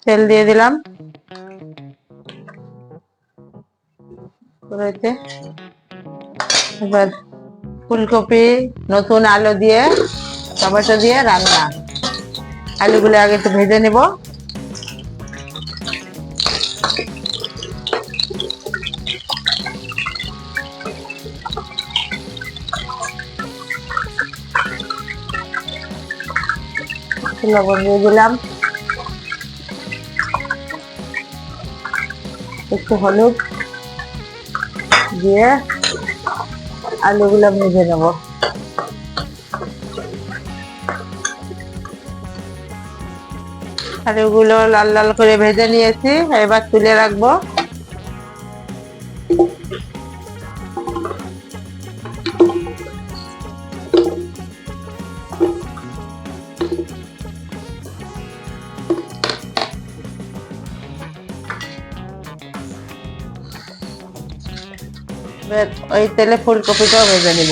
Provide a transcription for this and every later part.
তেল দিয়ে দিলাম কড়াইতে। এবার ফুলকপি, নতুন আলু দিয়ে, টমেটো দিয়ে রান্না। আলুগুলো আগে একটু ভেজে নেব। লবণ দিয়ে দিলাম, একটু হলুদ দিয়ে আলুগুলো ভেজে নেব। আলুগুলো লাল লাল করে ভেজে নিয়েছি, এবার তুলে রাখবো। এবার ওই তেলে ফুলকপিটাও ভেজে নিব।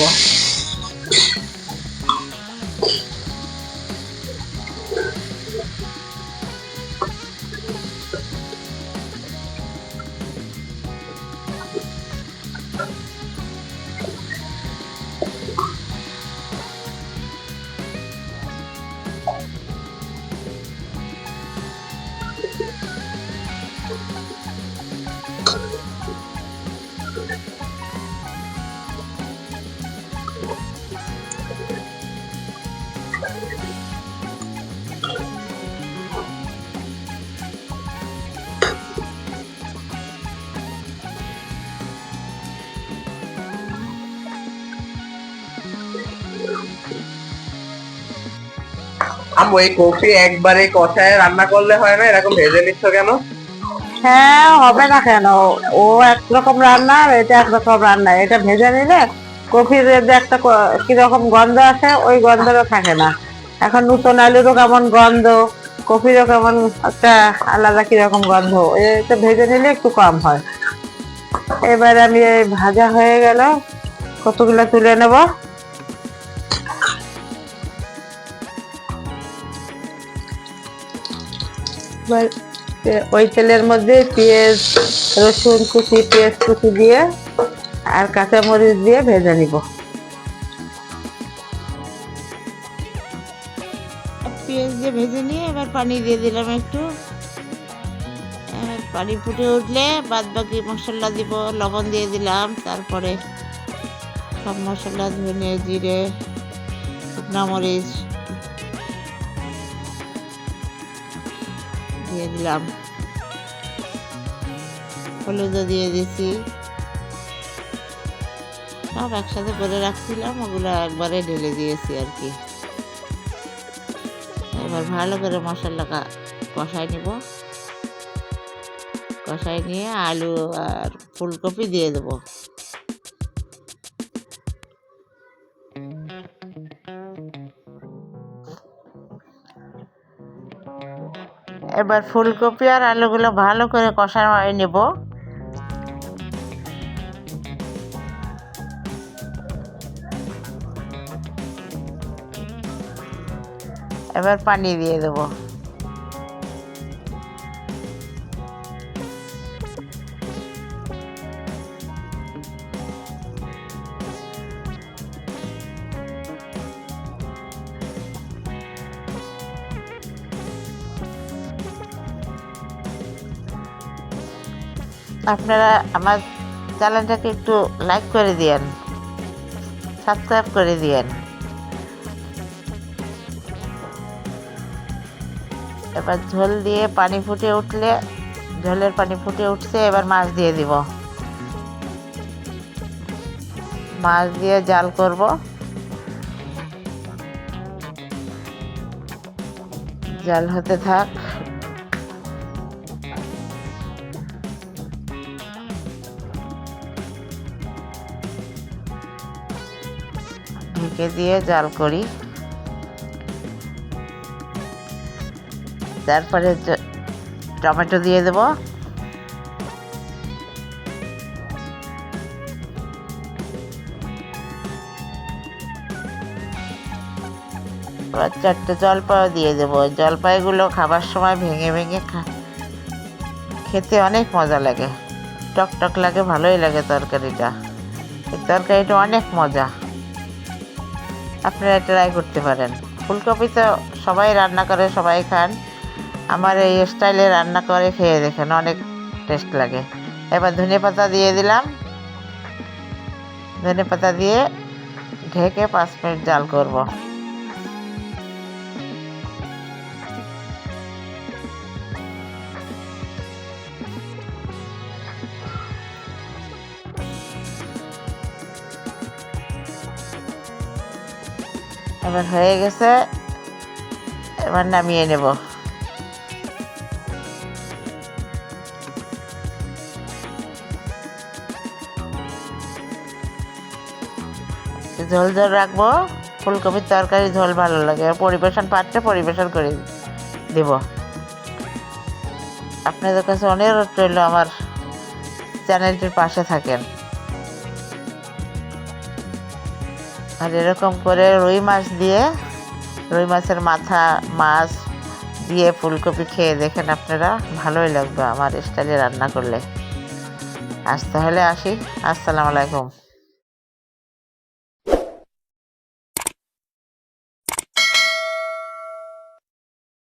আম্মু, এই কফি একবারে কষায় রান্না করলে হয় না? এরকম ভেজে নিচ্ছ কেন? হ্যাঁ, হবে না কেন? ও একরকম রান্না আর এটা একরকম রান্না। এটা ভেজে নিলে কফির যে একটা কিরকম গন্ধ আসে, ওই গন্ধটা থাকে না। এখন নতুন আলুরও কেমন গন্ধ, কফিরও কেমন একটা আলাদা কিরকম গন্ধ। এটা ভেজে নিলে একটু কম হয়। এবার আমি এই ভাজা হয়ে গেল, কতগুলো তুলে নেব। এবার ওই তেলের মধ্যে পেঁয়াজ, রসুন কুচি, পেঁয়াজ কুচি দিয়ে আর কাঁচামরিচ দিয়ে ভেজে নিব। পেঁয়াজ দিয়ে ভেজে নিয়ে এবার পানি দিয়ে দিলাম একটু। এবার পানি ফুটে উঠলে বাদ বাকি মশলা দিব, লবণ দিয়ে দিলাম। তারপরে সব মশলা, ধনে জিরে, শুকনো মরিচ দিয়ে দিলাম, হলুদও দিয়ে দিছি। সব একসাথে করে রাখছিলাম, ওগুলো একবারে ঢেলে দিয়েছি আর কি। এবার ভালো করে মশলা কষাই নিব। কষাই নিয়ে আলু আর ফুলকপি দিয়ে দেবো। এবার ফুলকপি আর আলুগুলো ভালো করে কষাই নেব। এবার পানি দিয়ে দেবো। আপনারা আমার চ্যানেলটাকে একটু লাইক করে দিয়েন, সাবস্ক্রাইব করে দিয়েন। এবার ঝোল দিয়ে পানি ফুটে উঠলে, ঝোলের পানি ফুটে উঠছে, এবার মাছ দিয়ে দিব। মাছ দিয়ে জাল করব। জাল হতে থাক। ঢেকে দিয়ে জাল করি। তারপরে টমেটো দিয়ে দেব। এবার 4টে জলপাইও দিয়ে দেবো। জলপাইগুলো খাবার সময় ভেঙে ভেঙে খেতে অনেক মজা লাগে, টক টক লাগে, ভালোই লাগে তরকারিটা। এই তরকারিটা অনেক মজা, আপনারা ট্রাই করতে পারেন। ফুলকপি তো সবাই রান্না করে, সবাই খান, আমার এই স্টাইলে রান্না করে খেয়ে দেখেন, অনেক টেস্ট লাগে। এবার ধনেপাতা দিয়ে দিলাম, ধনেপাতা দিয়ে ঢেকে 5 মিনিট জাল করব। এবার হয়ে গেছে, এবার নামিয়ে নেব। ঝোল ঝোল রাখবো, ফুলকপির তরকারি ঝোল ভালো লাগে। পরিবেশন পাত্রে পরিবেশন করে দেব। আপনাদের কাছে অনুরোধ রইল আমার চ্যানেলটির পাশে থাকেন। আর এরকম করে রুই মাছের মাথা মাছ দিয়ে ফুলকপি খেয়ে দেখেন, আপনারা ভালোই লাগবে আমার স্টাইলে রান্না করলে। আজ তাহলে আসি, আসসালামু আলাইকুম।